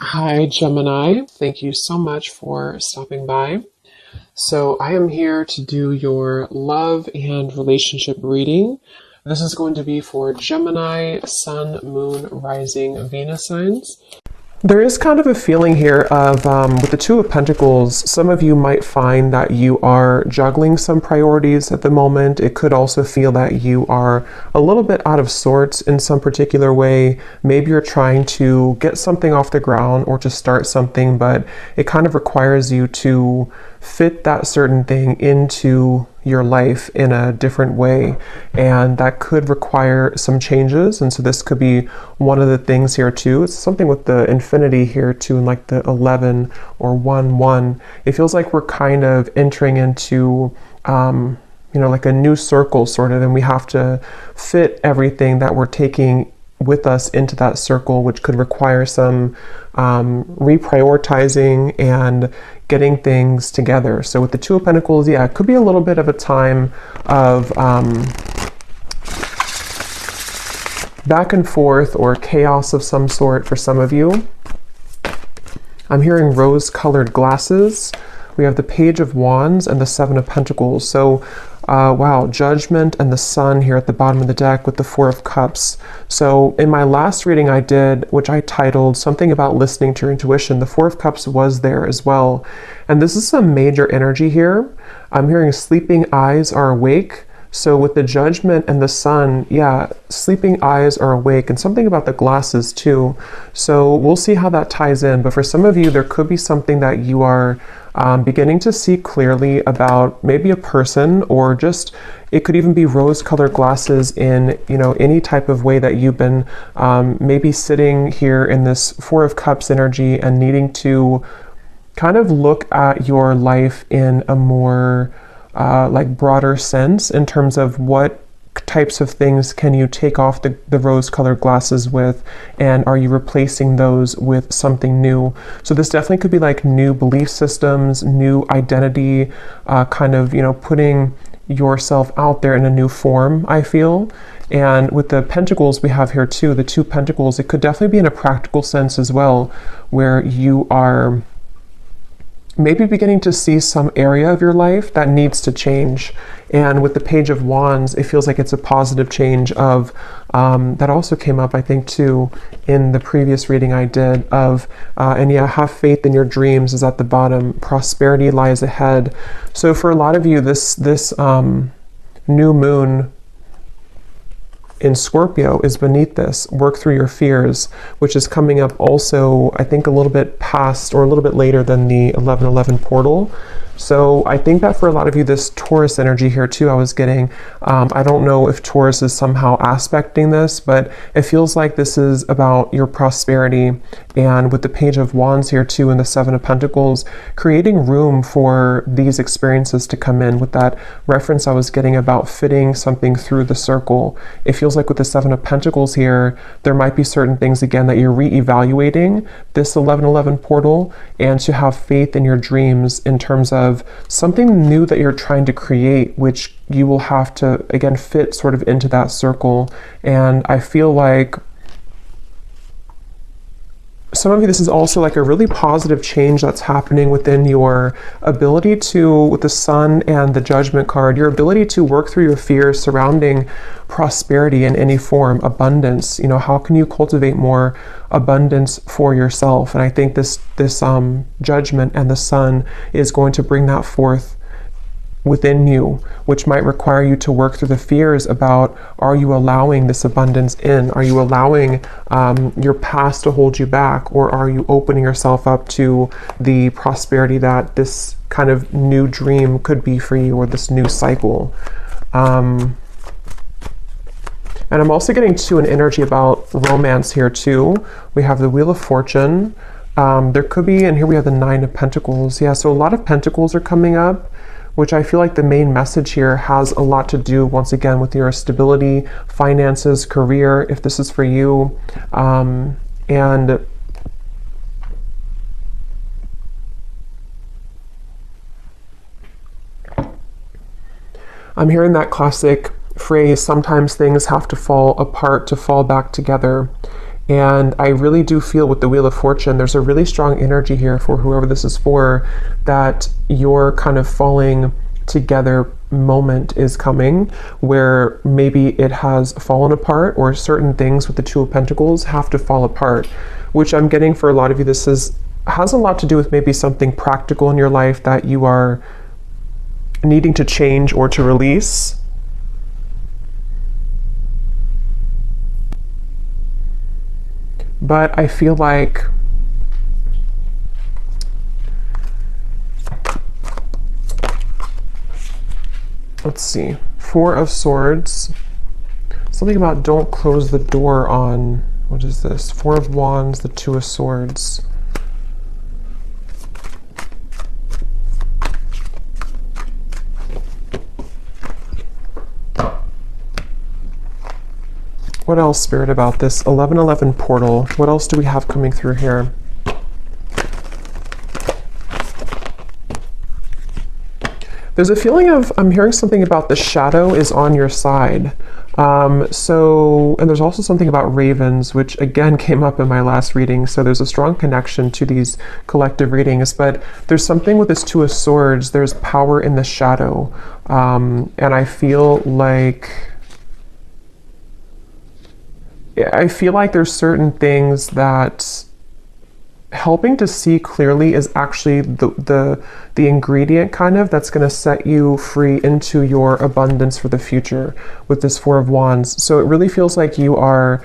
Hi, Gemini. Thank you so much for stopping by. So, I am here to do your love and relationship reading. This is going to be for Gemini, Sun, Moon, Rising, Venus signs. There is kind of a feeling here of, with the Two of Pentacles, some of you might find that you are juggling some priorities at the moment. It could also feel that you are a little bit out of sorts in some particular way. Maybe you're trying to get something off the ground or to start something, but it kind of requires you to fit that certain thing into your life in a different way, and that could require some changes. And so this could be one of the things here too. It's something with the infinity here too, and like the 11 or 1 it feels like we're kind of entering into like a new circle sort of, and we have to fit everything that we're taking with us into that circle, which could require some reprioritizing and getting things together. So with the Two of Pentacles, yeah, it could be a little bit of a time of back and forth or chaos of some sort for some of you. I'm hearing rose-colored glasses. We have the Page of Wands and the Seven of Pentacles. So, wow, Judgment and the Sun here at the bottom of the deck with the Four of Cups. So in my last reading I did, which I titled something about listening to your intuition, the Four of Cups was there as well. And this is some major energy here. I'm hearing sleeping eyes are awake. So with the Judgment and the Sun, yeah, sleeping eyes are awake, and something about the glasses too. So we'll see how that ties in. But for some of you, there could be something that you are beginning to see clearly about, maybe a person, or just it could even be rose-colored glasses in any type of way that you've been maybe sitting here in this Four of Cups energy and needing to kind of look at your life in a more broader sense in terms of what types of things can you take off the rose-colored glasses with, and are you replacing those with something new? So this definitely could be like new belief systems, new identity, putting yourself out there in a new form, I feel. And with the Pentacles we have here too, the Two Pentacles, it could definitely be in a practical sense as well, where you are maybe beginning to see some area of your life that needs to change. And with the Page of Wands, it feels like it's a positive change of, that also came up, I think, too, in the previous reading I did of, have faith in your dreams is at the bottom. Prosperity lies ahead. So for a lot of you, this new moon in Scorpio is beneath this. Work through your fears, which is coming up also, I think, a little bit past or a little bit later than the 1111 portal. So I think that for a lot of you, this Taurus energy here too, I was getting, I don't know if Taurus is somehow aspecting this, but it feels like this is about your prosperity. And with the Page of Wands here too, and the Seven of Pentacles, creating room for these experiences to come in. With that reference I was getting about fitting something through the circle, it feels like with the Seven of Pentacles here, there might be certain things again that you're re-evaluating this 1111 portal, and to have faith in your dreams in terms of something new that you're trying to create, which you will have to again fit sort of into that circle. And I feel like some of you, this is also like a really positive change that's happening within your ability to, with the Sun and the Judgment card, your ability to work through your fears surrounding prosperity in any form, abundance. How can you cultivate more abundance for yourself? And I think this Judgment and the Sun is going to bring that forth within you, which might require you to work through the fears about, are you allowing this abundance in? Are you allowing your past to hold you back? Or are you opening yourself up to the prosperity that this kind of new dream could be for you, or this new cycle? And I'm also getting to an energy about romance here too. We have the Wheel of Fortune. There could be, and here we have the Nine of Pentacles. Yeah, so a lot of Pentacles are coming up, which I feel like the main message here has a lot to do, once again, with your stability, finances, career, if this is for you. And I'm hearing that classic phrase, sometimes things have to fall apart to fall back together. And I really do feel with the Wheel of Fortune, there's a really strong energy here for whoever this is for, that your kind of falling together moment is coming, where maybe it has fallen apart, or certain things with the Two of Pentacles have to fall apart, which I'm getting for a lot of you, this has a lot to do with maybe something practical in your life that you are needing to change or to release. But I feel like let's see, Four of Swords, something about don't close the door on, what is this? Four of Wands, the Two of Swords. What else, Spirit, about this 1111 portal? What else do we have coming through here? There's a feeling of, I'm hearing something about the shadow is on your side. And there's also something about ravens, which again came up in my last reading. So there's a strong connection to these collective readings, but there's something with this Two of Swords. There's power in the shadow. And I feel like there's certain things that helping to see clearly is actually the ingredient kind of that's going to set you free into your abundance for the future with this Four of Wands. So it really feels like you are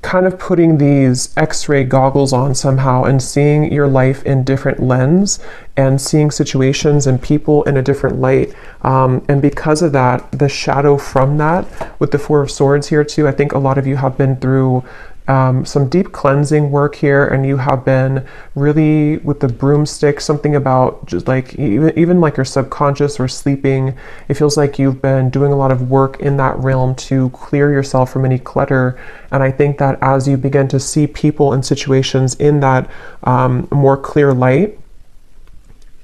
kind of putting these X-ray goggles on somehow and seeing your life in different lens and seeing situations and people in a different light. And because of that, the shadow from that with the Four of Swords here too, I think a lot of you have been through some deep cleansing work here, and you have been really with the broomstick, something about just like even like your subconscious or sleeping. It feels like you've been doing a lot of work in that realm to clear yourself from any clutter. And I think that as you begin to see people and situations in that more clear light,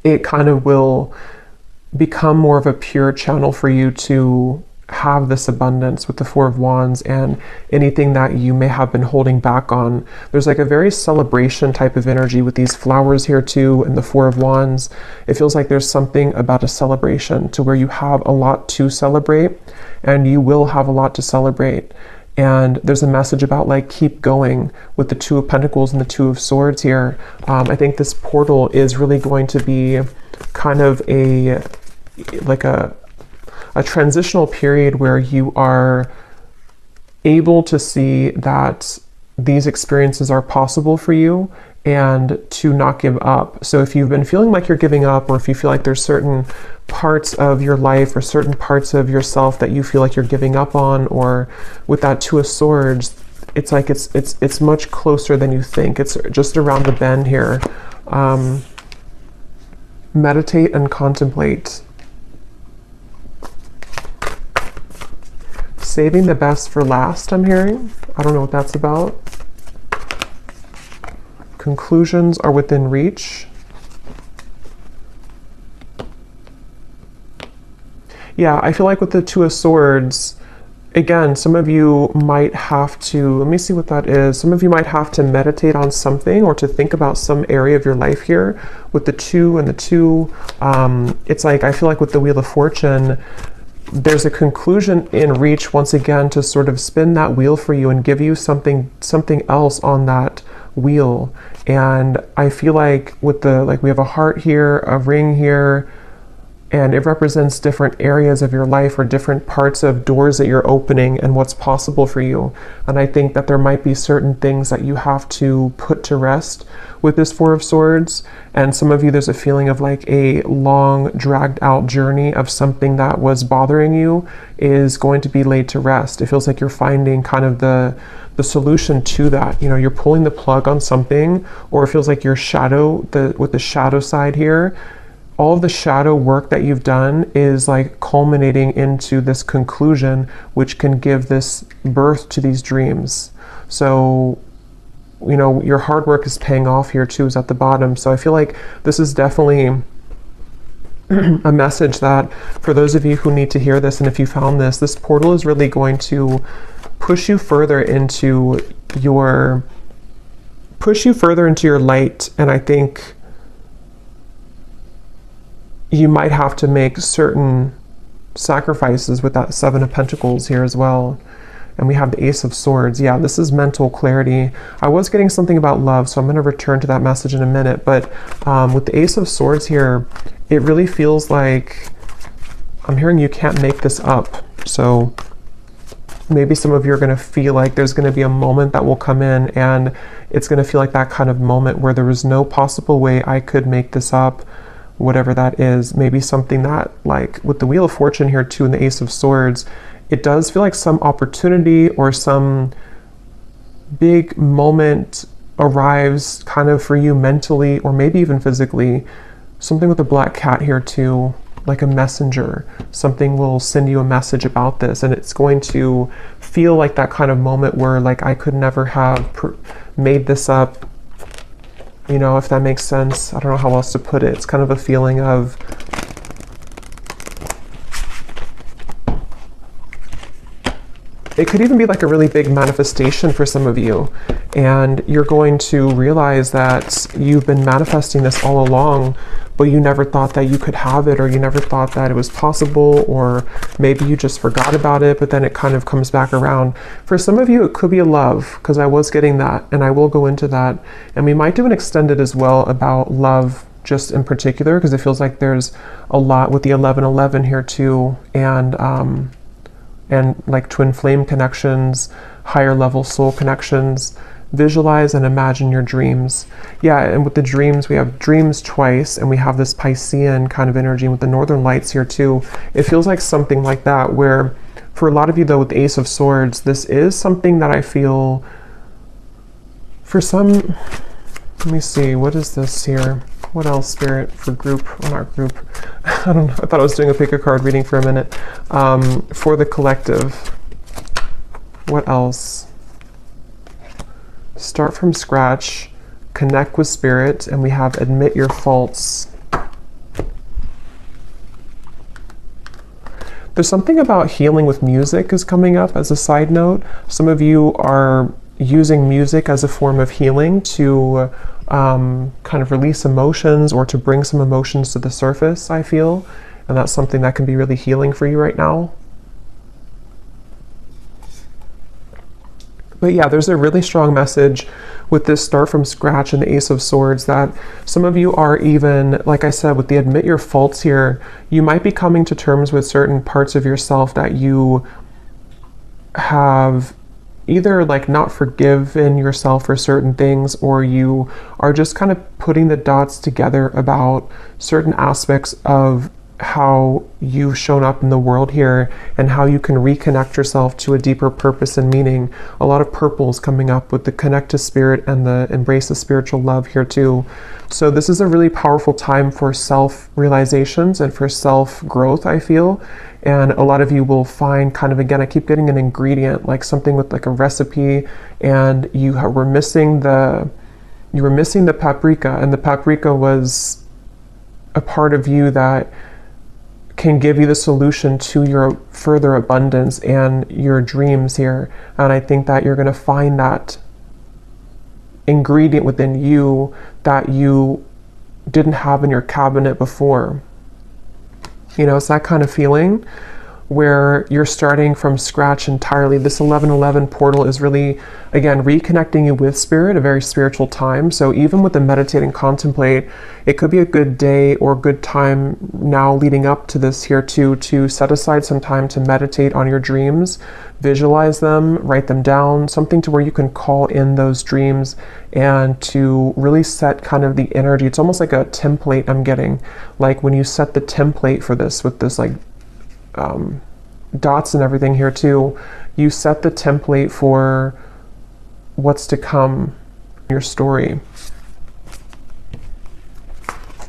it kind of will become more of a pure channel for you to have this abundance with the Four of Wands and anything that you may have been holding back on. There's like a very celebration type of energy with these flowers here too, and the Four of Wands. It feels like there's something about a celebration to where you have a lot to celebrate, and you will have a lot to celebrate. And there's a message about like keep going with the Two of Pentacles and the Two of Swords here. I think this portal is really going to be kind of a transitional period where you are able to see that these experiences are possible for you and to not give up. So if you've been feeling like you're giving up, or if you feel like there's certain parts of your life or certain parts of yourself that you feel like you're giving up on, or with that Two of Swords, it's like it's much closer than you think. It's just around the bend here. Meditate and contemplate. Saving the best for last, I'm hearing. I don't know what that's about. Conclusions are within reach. Yeah, I feel like with the Two of Swords, again, some of you might have to, let me see what that is. Some of you might have to meditate on something or to think about some area of your life here with the two and the two. It's like, I feel like with the Wheel of Fortune, there's a conclusion in reach once again to sort of spin that wheel for you and give you something else on that wheel. And I feel like with the, like we have a heart here, a ring here, and it represents different areas of your life or different parts of doors that you're opening and what's possible for you. And I think that there might be certain things that you have to put to rest with this Four of Swords. And some of you, there's a feeling of like a long dragged out journey of something that was bothering you is going to be laid to rest. It feels like you're finding kind of the solution to that. You know, you're pulling the plug on something, or it feels like your shadow, with the shadow side here, all of the shadow work that you've done is like culminating into this conclusion, which can give this birth to these dreams. So, you know, your hard work is paying off here too, is at the bottom. So I feel like this is definitely a message that for those of you who need to hear this, and if you found this, this portal is really going to push you further into your light. And I think you might have to make certain sacrifices with that Seven of Pentacles here as well. And we have the Ace of Swords. Yeah, this is mental clarity. I was getting something about love, so I'm going to return to that message in a minute. But with the Ace of Swords here, it really feels like I'm hearing you can't make this up. So maybe some of you are going to feel like there's going to be a moment that will come in, and it's going to feel like that kind of moment where there was no possible way I could make this up, whatever that is. Maybe something that, like with the Wheel of Fortune here too, and the Ace of Swords, it does feel like some opportunity or some big moment arrives kind of for you mentally or maybe even physically. Something with the Black Cat here too, like a messenger. Something will send you a message about this, and it's going to feel like that kind of moment where like I could never have made this up. You know, if that makes sense. I don't know how else to put it. It's kind of a feeling of it could even be like a really big manifestation for some of you, and you're going to realize that you've been manifesting this all along, but you never thought that you could have it, or you never thought that it was possible, or maybe you just forgot about it, but then it kind of comes back around. For some of you, it could be a love, because I was getting that, and I will go into that, and we might do an extended as well about love just in particular, because it feels like there's a lot with the 1111 here too, and like twin flame connections, higher level soul connections. Visualize and imagine your dreams. Yeah, and with the dreams, we have dreams twice, and we have this Piscean kind of energy with the Northern Lights here too. It feels like something like that, where for a lot of you though, with the Ace of Swords, this is something that I feel for some, let me see, what is this here? What else, Spirit, for group, or not group? I don't know, I thought I was doing a pick a card reading for a minute. For the collective, what else? Start from scratch, connect with Spirit, and we have admit your faults. There's something about healing with music is coming up as a side note. Some of you are using music as a form of healing to kind of release emotions or to bring some emotions to the surface, I feel. And that's something that can be really healing for you right now. But yeah, there's a really strong message with this start from scratch and the Ace of Swords that some of you are even, like I said, with the admit your faults here, you might be coming to terms with certain parts of yourself that you have either like not forgiven yourself for certain things, or you are just kind of putting the dots together about certain aspects of how you've shown up in the world here and how you can reconnect yourself to a deeper purpose and meaning. A lot of purples coming up with the connect to Spirit and the embrace of spiritual love here too. So this is a really powerful time for self-realizations and for self-growth, I feel. And a lot of you will find kind of, again, I keep getting an ingredient, like something with like a recipe, and you were missing the paprika, and the paprika was a part of you that can give you the solution to your further abundance and your dreams here. And I think that you're going to find that ingredient within you that you didn't have in your cabinet before. You know, it's that kind of feeling where you're starting from scratch entirely. This 1111 portal is really, again, reconnecting you with Spirit, a very spiritual time. So even with the meditate and contemplate, it could be a good day or good time now leading up to this here too, to set aside some time to meditate on your dreams, visualize them, write them down, something to where you can call in those dreams and to really set kind of the energy. It's almost like a template I'm getting, like when you set the template for this with this like dots and everything here too, you set the template for what's to come in your story.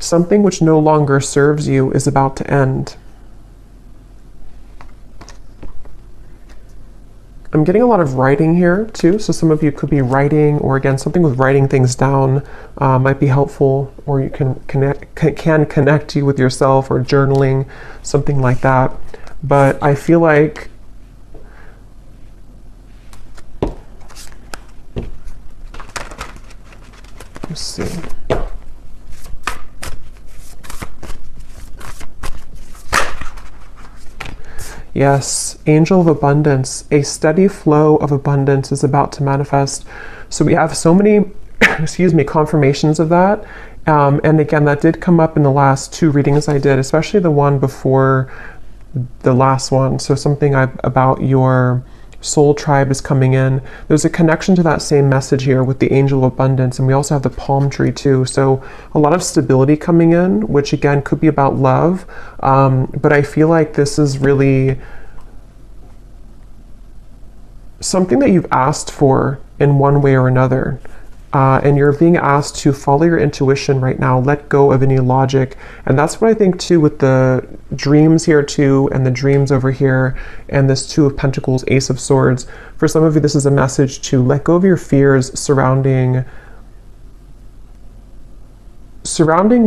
Something which no longer serves you is about to end. I'm getting a lot of writing here too, so some of you could be writing, or again, something with writing things down might be helpful, or you can connect you with yourself, or journaling, something like that. But I feel like let's see. Yes, angel of abundance, a steady flow of abundance is about to manifest. So we have so many, excuse me, confirmations of that. And again, that did come up in the last 2 readings I did, especially the one before the last one. So something about your soul tribe is coming in. There's a connection to that same message here with the angel of abundance, and we also have the palm tree too. So a lot of stability coming in, which again could be about love, but I feel like this is really something that you've asked for in one way or another. And you're being asked to follow your intuition right now, let go of any logic. And that's what I think too with the dreams here too, and the dreams over here, and this 2 of Pentacles, Ace of Swords. For some of you, this is a message to let go of your fears surrounding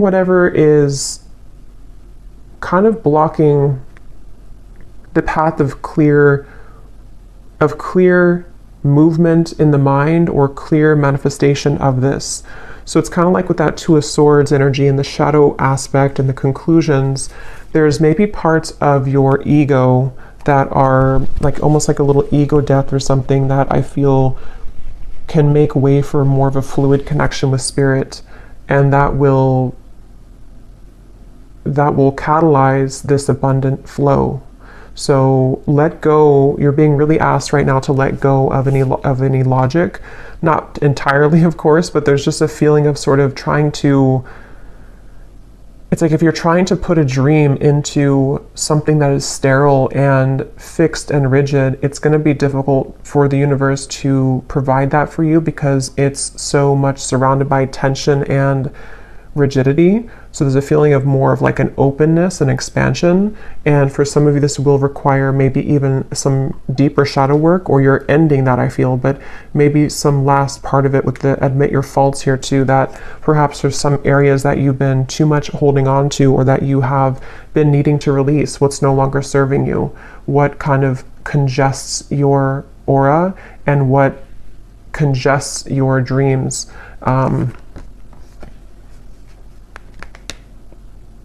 whatever is kind of blocking the path of clear movement in the mind, or clear manifestation of this. So it's kind of like with that 2 of Swords energy and the shadow aspect and the conclusions, there's maybe parts of your ego that are like almost like a little ego death or something that I feel can make way for more of a fluid connection with spirit, and that will catalyze this abundant flow. So let go. You're being really asked right now to let go of any logic, not entirely, of course, but there's just a feeling of sort of trying to, it's like if you're trying to put a dream into something that is sterile and fixed and rigid, it's going to be difficult for the universe to provide that for you, because it's so much surrounded by tension and rigidity. So there's a feeling of more of like an openness and expansion, and for some of you this will require maybe even some deeper shadow work, or you're ending that, I feel, but maybe some last part of it with the admit your faults here too, that perhaps there's some areas that you've been too much holding on to, or that you have been needing to release, what's no longer serving you, what kind of congests your aura, and what congests your dreams.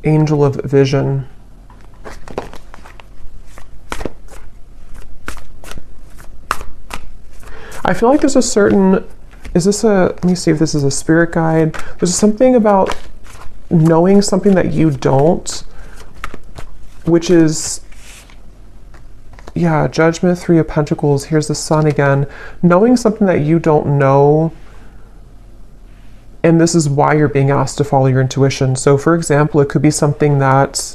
Angel of vision. I feel like there's a certain, let me see if this is a spirit guide. There's something about knowing something that you don't, which is, yeah, judgment, 3 of Pentacles. Here's the Sun again. Knowing something that you don't know, and this is why you're being asked to follow your intuition. So for example, it could be something that,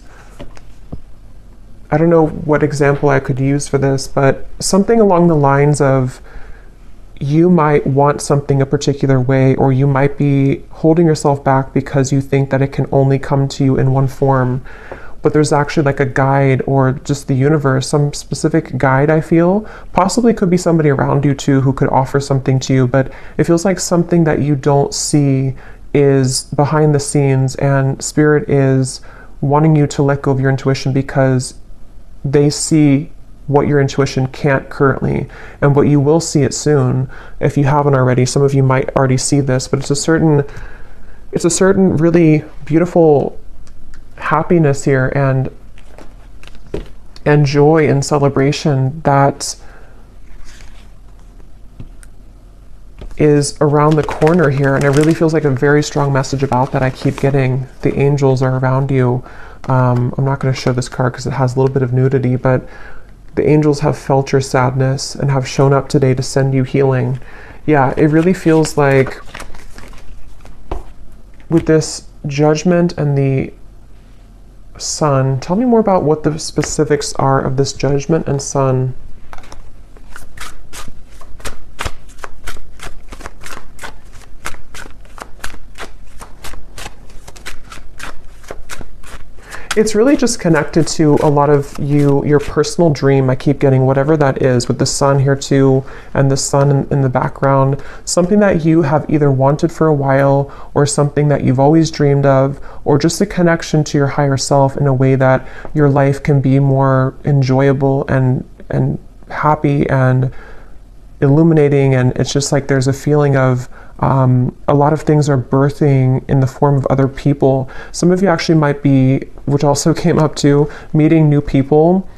I don't know what example I could use for this, but something along the lines of, you might want something a particular way, or you might be holding yourself back because you think that it can only come to you in one form. But there's actually like a guide, or just the universe, some specific guide, I feel. Possibly could be somebody around you too who could offer something to you, but it feels like something that you don't see is behind the scenes, and spirit is wanting you to let go of your intuition because they see what your intuition can't currently, and what you will see it soon if you haven't already. Some of you might already see this, but it's a certain really beautiful happiness here and joy and celebration that is around the corner here, and it really feels like a very strong message about that I keep getting. The angels are around you. I'm not going to show this card because it has a little bit of nudity, but the angels have felt your sadness and have shown up today to send you healing. Yeah, it really feels like with this judgment and the Sun. Tell me more about what the specifics are of this judgment and Sun. It's really just connected to a lot of your personal dream. I keep getting whatever that is with the sun here too, and the sun in the background. Something that you have either wanted for a while, or something that you've always dreamed of, or just a connection to your higher self in a way that your life can be more enjoyable and happy and illuminating. And it's just like there's a feeling of a lot of things are birthing in the form of other people. Some of you actually might be, which also came up too, meeting new people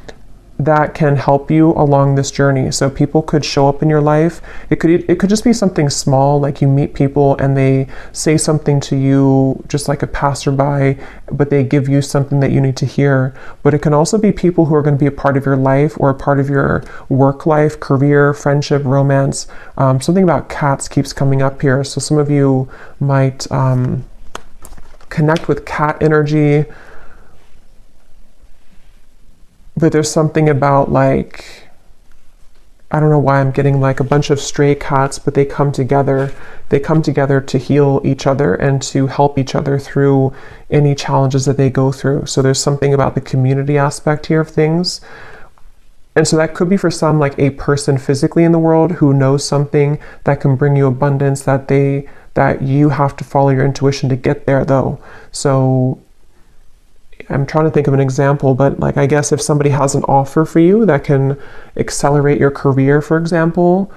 that can help you along this journey. So people could show up in your life. It could just be something small, like you meet people and they say something to you just like a passerby, but they give you something that you need to hear. But it can also be people who are going to be a part of your life or a part of your work life, career, friendship, romance. Something about cats keeps coming up here. So some of you might connect with cat energy. But there's something about, like, I don't know why I'm getting like a bunch of stray cats, but they come together. They come together to heal each other and to help each other through any challenges that they go through. So there's something about the community aspect here of things. And so that could be for some like a person physically in the world who knows something that can bring you abundance, that you have to follow your intuition to get there though. So I'm trying to think of an example, but like, I guess if somebody has an offer for you that can accelerate your career, for example,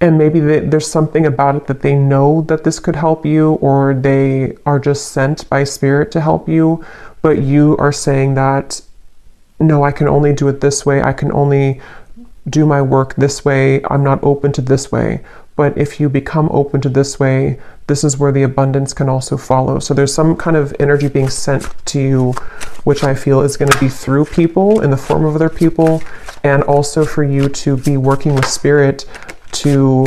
and maybe there's something about it that they know that this could help you, or they are just sent by spirit to help you, but you are saying that, no, I can only do it this way. I can only do my work this way. I'm not open to this way. But if you become open to this way, this is where the abundance can also follow. So there's some kind of energy being sent to you, which I feel is going to be through people in the form of other people, and also for you to be working with spirit to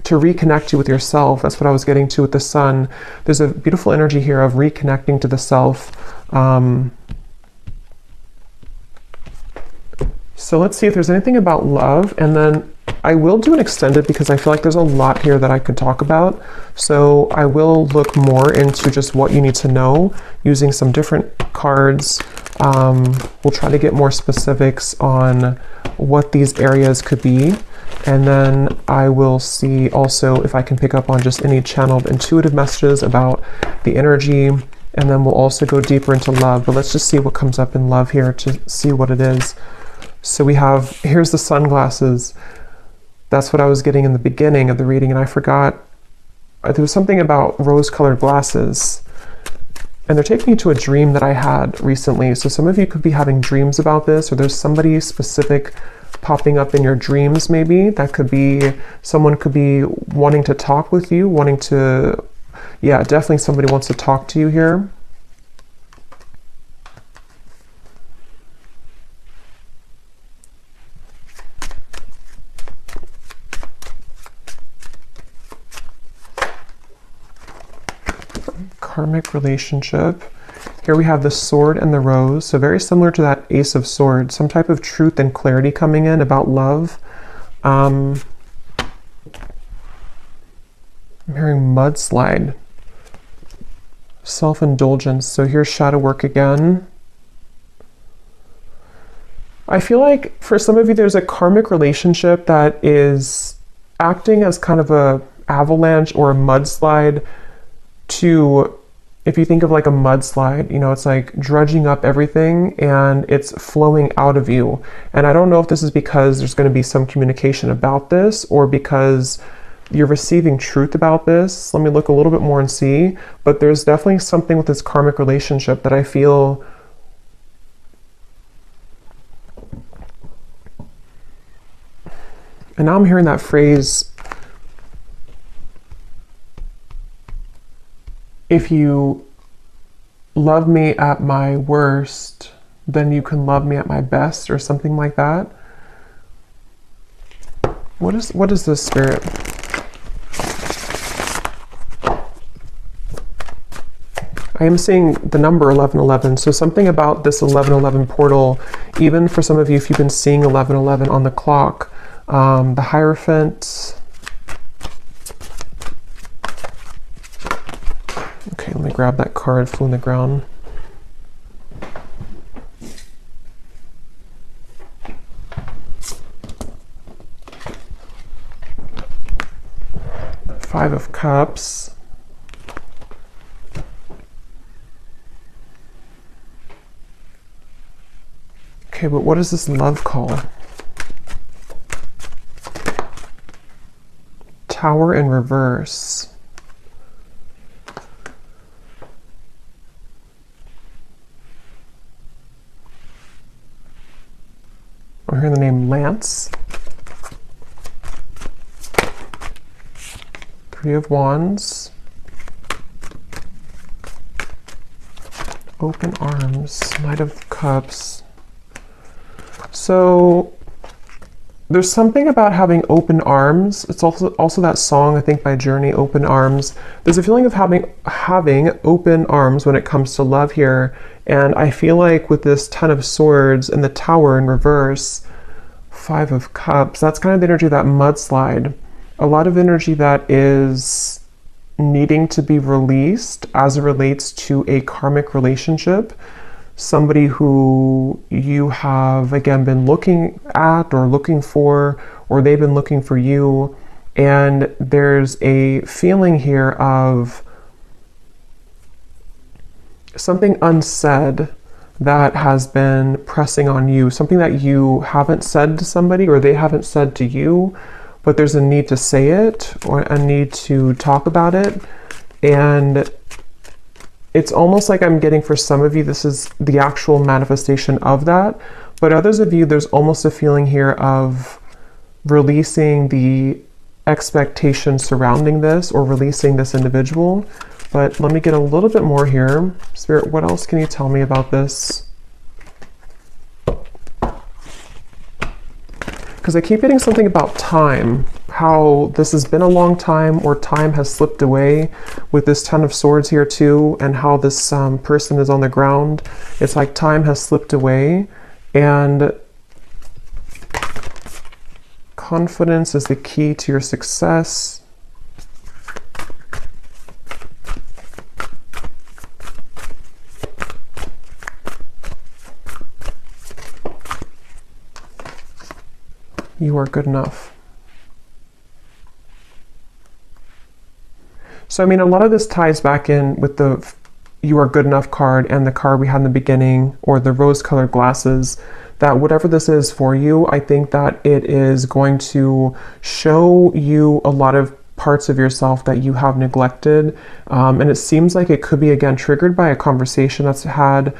reconnect you with yourself. That's what I was getting to with the sun. There's a beautiful energy here of reconnecting to the self. So let's see if there's anything about love, and then I will do an extended because I feel like there's a lot here that I could talk about. So I will look more into just what you need to know using some different cards. We'll try to get more specifics on what these areas could be. And then I will see also if I can pick up on just any channeled intuitive messages about the energy. And then we'll also go deeper into love. But let's just see what comes up in love here to see what it is. So we have, here's the sunglasses. That's what I was getting in the beginning of the reading, and I forgot. There was something about rose-colored glasses. And they're taking me to a dream that I had recently. So some of you could be having dreams about this, or there's somebody specific popping up in your dreams maybe. That could be, someone could be wanting to talk with you, yeah, definitely somebody wants to talk to you here. Karmic relationship. Here we have the sword and the rose. So very similar to that Ace of Swords. Some type of truth and clarity coming in about love. I'm hearing mudslide. Self-indulgence. So here's shadow work again. I feel like for some of you there's a karmic relationship that is acting as kind of a avalanche or a mudslide to, if you think of like a mudslide, you know, it's like dredging up everything and it's flowing out of you. And I don't know if this is because there's going to be some communication about this or because you're receiving truth about this. Let me look a little bit more and see. But there's definitely something with this karmic relationship that I feel and now I'm hearing that phrase, if you love me at my worst, then you can love me at my best, or something like that. What is this, Spirit? I am seeing the number 1111, so something about this 1111 portal, even for some of you, if you've been seeing 1111 on the clock, the Hierophant, Okay, let me grab that card, Fool in the Ground. Five of Cups. Okay, but what does this love call? Tower in reverse. I'm hearing the name Lance. Three of Wands. Open Arms. Knight of Cups. So there's something about having open arms. It's also that song, I think, by Journey, Open Arms. There's a feeling of having open arms when it comes to love here. And I feel like with this Ten of Swords and the Tower in reverse, Five of Cups, that's kind of the energy of that mudslide. A lot of energy that is needing to be released as it relates to a karmic relationship. Somebody who you have, again, been looking at or looking for, or they've been looking for you. And there's a feeling here of something unsaid that has been pressing on you, something that you haven't said to somebody or they haven't said to you, but there's a need to say it or a need to talk about it. And it's almost like I'm getting, for some of you, this is the actual manifestation of that. But others of you, there's almost a feeling here of releasing the expectation surrounding this or releasing this individual. But let me get a little bit more here. Spirit, what else can you tell me about this? Because I keep getting something about time, how this has been a long time or time has slipped away with this Ten of Swords here too, and how this person is on the ground. It's like time has slipped away, and confidence is the key to your success. You are good enough. So, I mean, a lot of this ties back in with the you are good enough card and the card we had in the beginning, or the rose-colored glasses, that whatever this is for you, I think that it is going to show you a lot of parts of yourself that you have neglected. And it seems like it could be, again, triggered by a conversation that's had,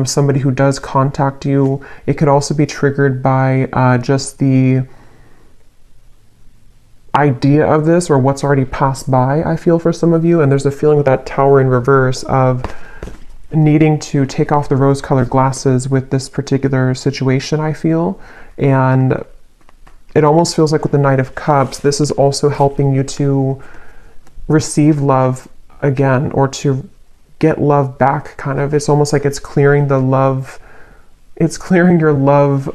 somebody who does contact you. It could also be triggered by just the idea of this or what's already passed by, I feel, for some of you. And there's a feeling with that Tower in reverse of needing to take off the rose-colored glasses with this particular situation, I feel. And it almost feels like with the Knight of Cups, this is also helping you to receive love again, or to get love back, kind of. It's almost like it's clearing the love, it's clearing your love,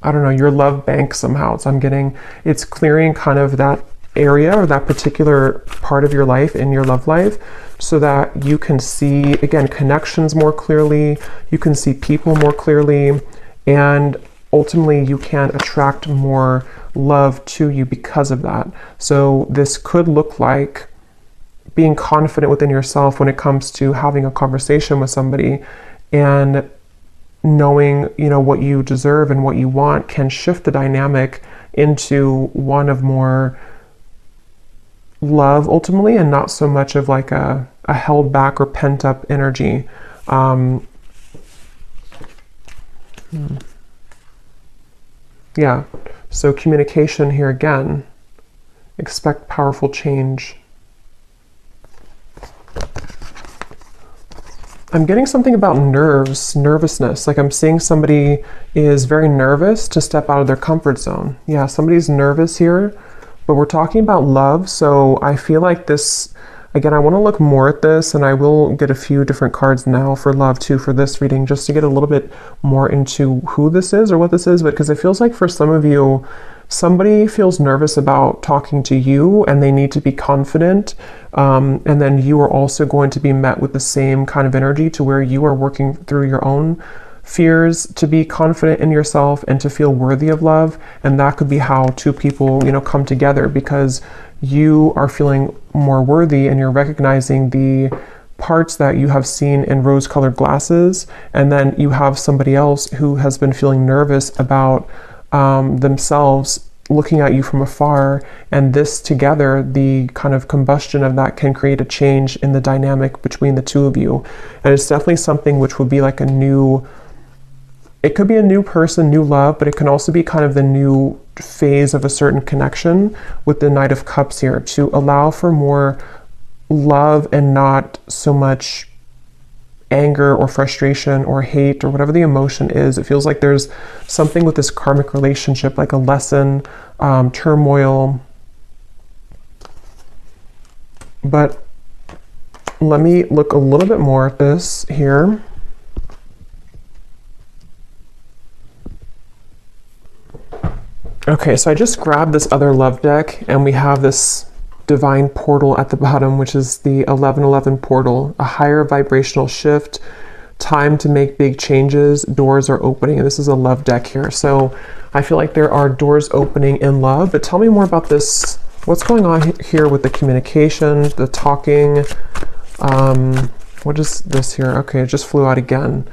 I don't know, your love bank somehow. So I'm getting, it's clearing kind of that area or that particular part of your life in your love life, so that you can see, again, connections more clearly, you can see people more clearly, and ultimately you can attract more love to you because of that. So this could look like being confident within yourself when it comes to having a conversation with somebody, and knowing, you know, what you deserve and what you want can shift the dynamic into one of more love ultimately, and not so much of like a held back or pent up energy. Yeah, so communication here again. Expect powerful change. I'm getting something about nervousness. Like I'm seeing somebody is very nervous to step out of their comfort zone. Yeah, somebody's nervous here, but we're talking about love. So I feel like this, again, I want to look more at this, and I will get a few different cards now for love too for this reading, just to get a little bit more into who this is or what this is. But because it feels like for some of you, somebody feels nervous about talking to you and they need to be confident. And then you are also going to be met with the same kind of energy to where you are working through your own fears to be confident in yourself and to feel worthy of love. And that could be how two people, come together, because you are feeling more worthy and you're recognizing the parts that you have seen in rose-colored glasses. And then you have somebody else who has been feeling nervous about themselves looking at you from afar, and this together, the kind of combustion of that can create a change in the dynamic between the two of you. And it's definitely something which would be like it could be a new person, new love, but it can also be kind of the new phase of a certain connection with the Knight of Cups here, to allow for more love and not so much anger or frustration or hate or whatever the emotion is. It feels like there's something with this karmic relationship, like a lesson, turmoil. But let me look a little bit more at this here. Okay, so I just grabbed this other love deck and we have this divine portal at the bottom, which is the 1111 portal, a higher vibrational shift, time to make big changes, doors are opening. And this is a love deck here. So I feel like there are doors opening in love, but tell me more about this. What's going on here with the communication, the talking? What is this here? Okay, it just flew out again.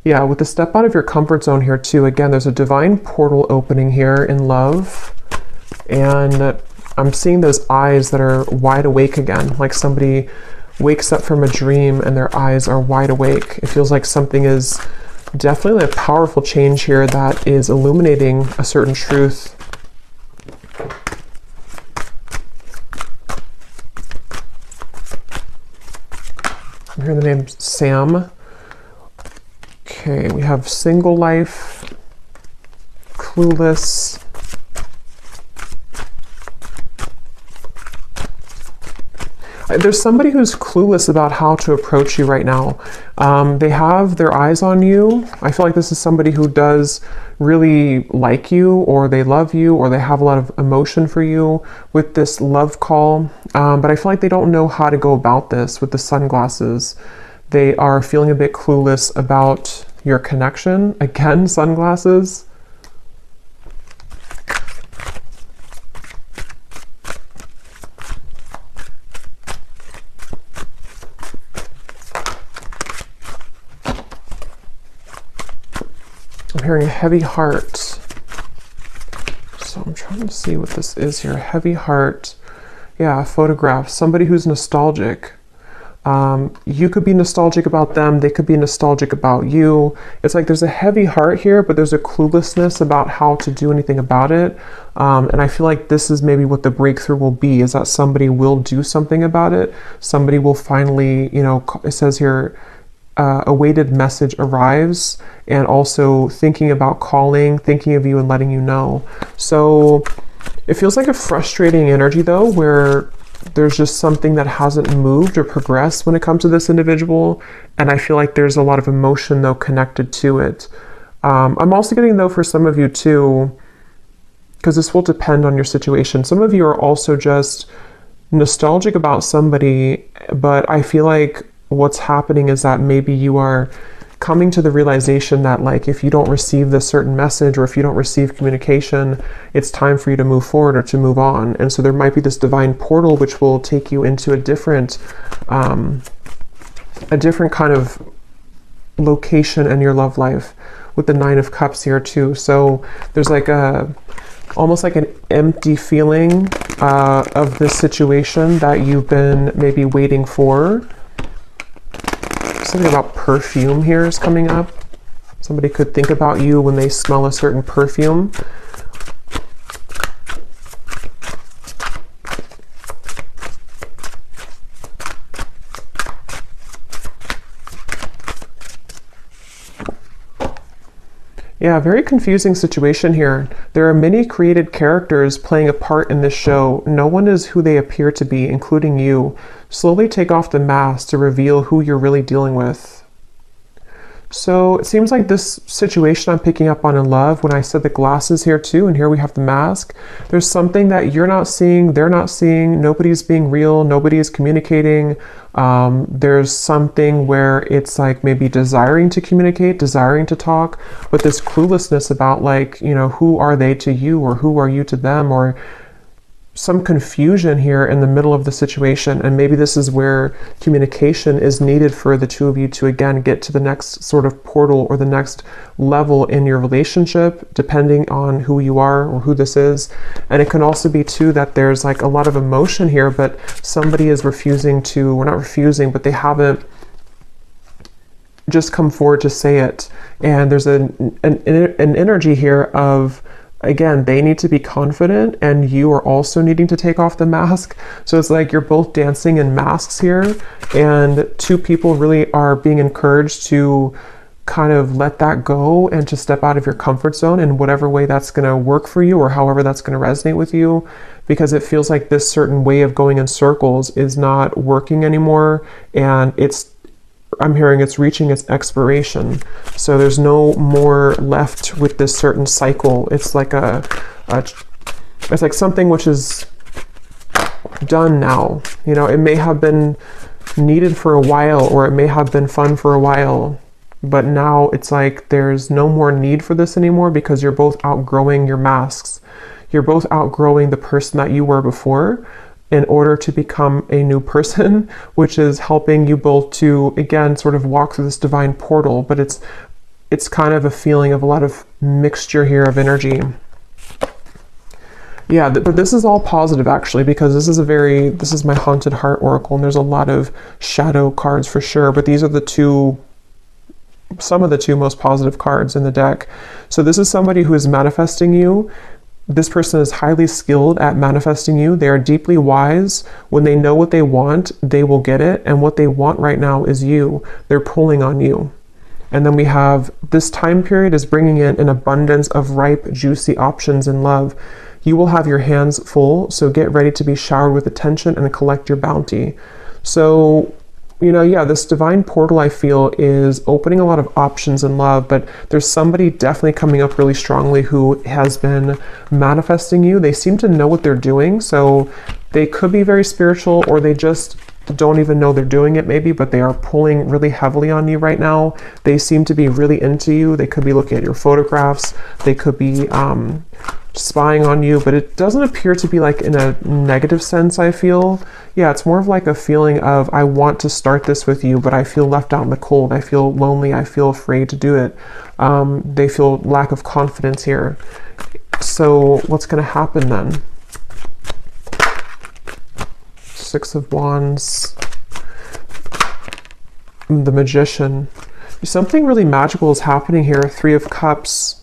Yeah, with the step out of your comfort zone here too. Again, there's a divine portal opening here in love. And I'm seeing those eyes that are wide awake again, like somebody wakes up from a dream and their eyes are wide awake. It feels like something is definitely a powerful change here that is illuminating a certain truth. I'm hearing the name Sam. Okay, we have single life, clueless. There's somebody who's clueless about how to approach you right now. They have their eyes on you. I feel like this is somebody who does really like you, or they love you, or they have a lot of emotion for you with this love call. But I feel like they don't know how to go about this with the sunglasses. They are feeling a bit clueless about your connection. Again, sunglasses. I'm hearing a heavy heart. So I'm trying to see what this is here. Heavy heart. Yeah, a photograph. Somebody who's nostalgic. You could be nostalgic about them. They could be nostalgic about you. It's like there's a heavy heart here, but there's a cluelessness about how to do anything about it. And I feel like this is maybe what the breakthrough will be, is that somebody will do something about it. Somebody will finally, it says here, a weighted message arrives, and also thinking about calling, thinking of you and letting you know. So it feels like a frustrating energy though, where there's just something that hasn't moved or progressed when it comes to this individual. And I feel like there's a lot of emotion though connected to it. I'm also getting though for some of you too, because this will depend on your situation. Some of you are also just nostalgic about somebody, but I feel like what's happening is that maybe you are coming to the realization that, like, if you don't receive this certain message, or if you don't receive communication, it's time for you to move forward or to move on. And so there might be this divine portal which will take you into a different kind of location in your love life, with the Nine of Cups here too. So there's like almost like an empty feeling of this situation that you've been maybe waiting for. Something about perfume here is coming up. Somebody could think about you when they smell a certain perfume. Yeah, very confusing situation here. There are many created characters playing a part in this show. No one is who they appear to be, including you. Slowly take off the mask to reveal who you're really dealing with. So it seems like this situation I'm picking up on in love, when I said the glasses here too, and here we have the mask, there's something that you're not seeing, they're not seeing, nobody's being real, nobody is communicating. There's something where it's like maybe desiring to communicate, desiring to talk, but this cluelessness about like, you know, who are they to you or who are you to them, or some confusion here in the middle of the situation. And maybe this is where communication is needed for the two of you to again get to the next sort of portal or the next level in your relationship, depending on who you are or who this is. And it can also be too that there's like a lot of emotion here, but somebody is refusing to, or not refusing, but they haven't just come forward to say it. And there's an energy here of, again, they need to be confident and you are also needing to take off the mask. So it's like you're both dancing in masks here, and two people really are being encouraged to kind of let that go and to step out of your comfort zone in whatever way that's going to work for you or however that's going to resonate with you, because it feels like this certain way of going in circles is not working anymore, and I'm hearing it's reaching its expiration. So there's no more left with this certain cycle. It's like it's like something which is done now. You know, it may have been needed for a while, or it may have been fun for a while, but now it's like there's no more need for this anymore, because you're both outgrowing your masks. You're both outgrowing the person that you were before, in order to become a new person, which is helping you both to, again, sort of walk through this divine portal. But it's kind of a feeling of a lot of mixture here of energy. Yeah, but this is all positive actually, because this is my Haunted Heart Oracle, and there's a lot of shadow cards for sure, but these are some of the two most positive cards in the deck. So this is somebody who is manifesting you. This person is highly skilled at manifesting you. They are deeply wise. When they know what they want, they will get it. And what they want right now is you. They're pulling on you. And then we have this time period is bringing in an abundance of ripe, juicy options in love. You will have your hands full, so get ready to be showered with attention and collect your bounty. So, you know, yeah, this divine portal I feel is opening a lot of options in love, but there's somebody definitely coming up really strongly who has been manifesting you. They seem to know what they're doing, so they could be very spiritual, or they just don't even know they're doing it maybe, but they are pulling really heavily on you right now. They seem to be really into you. They could be looking at your photographs. They could be spying on you, but it doesn't appear to be like in a negative sense, I feel. Yeah, it's more of like a feeling of, I want to start this with you, but I feel left out in the cold. I feel lonely. I feel afraid to do it. They feel lack of confidence here. So what's going to happen then? Six of Wands, the Magician. Something really magical is happening here. Three of Cups.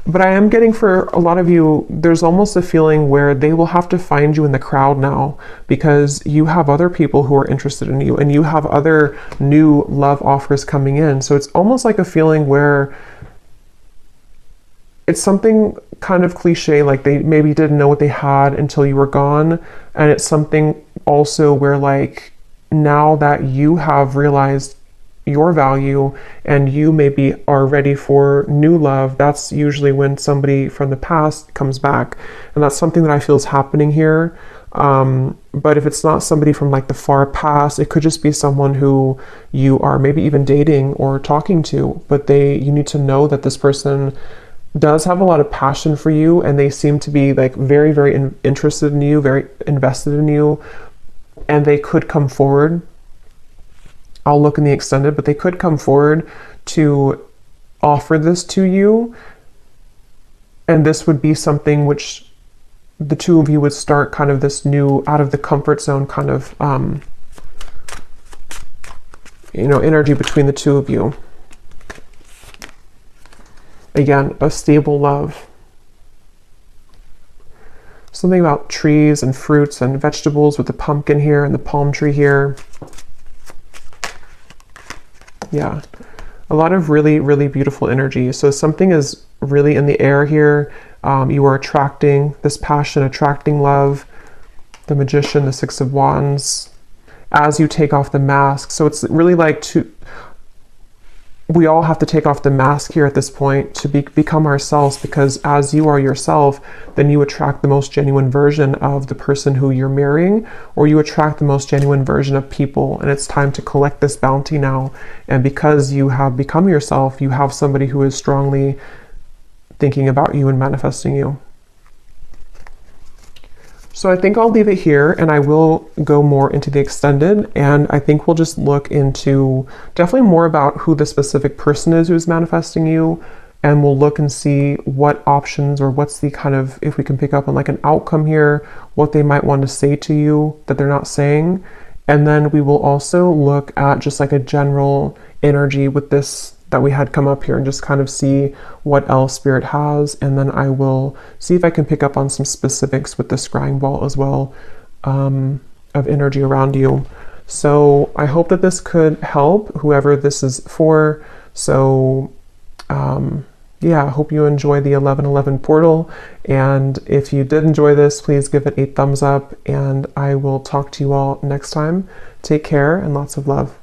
But I am getting, for a lot of you, there's almost a feeling where they will have to find you in the crowd now, because you have other people who are interested in you, and you have other new love offers coming in. So it's almost like a feeling where it's something kind of cliche, like they maybe didn't know what they had until you were gone. And it's something also where, like, now that you have realized your value and you maybe are ready for new love, that's usually when somebody from the past comes back. And that's something that I feel is happening here. But if it's not somebody from like the far past, it could just be someone who you are maybe even dating or talking to, but you need to know that this person does have a lot of passion for you, and they seem to be like very, very interested in you, very invested in you, and they could come forward. I'll look in the extended, but they could come forward to offer this to you. And this would be something which the two of you would start kind of this new, out of the comfort zone kind of, energy between the two of you. Again, a stable love. Something about trees and fruits and vegetables with the pumpkin here and the palm tree here. Yeah, a lot of really, really beautiful energy. So something is really in the air here. You are attracting this passion, attracting love. The Magician, the Six of Wands, as you take off the mask. So it's really like we all have to take off the mask here at this point to become ourselves, because as you are yourself, then you attract the most genuine version of the person who you're marrying, or you attract the most genuine version of people. And it's time to collect this bounty now. And because you have become yourself, you have somebody who is strongly thinking about you and manifesting you. So I think I'll leave it here, and I will go more into the extended, and I think we'll just look into definitely more about who the specific person is who's manifesting you, and we'll look and see what options, or what's the kind of, if we can pick up on like an outcome here, what they might want to say to you that they're not saying. And then we will also look at just like a general energy with this that we had come up here, and just kind of see what else Spirit has. And then I will see if I can pick up on some specifics with the scrying ball as well, of energy around you. So I hope that this could help whoever this is for. So yeah, I hope you enjoy the 1111 portal. And if you did enjoy this, please give it a thumbs up, and I will talk to you all next time. Take care and lots of love.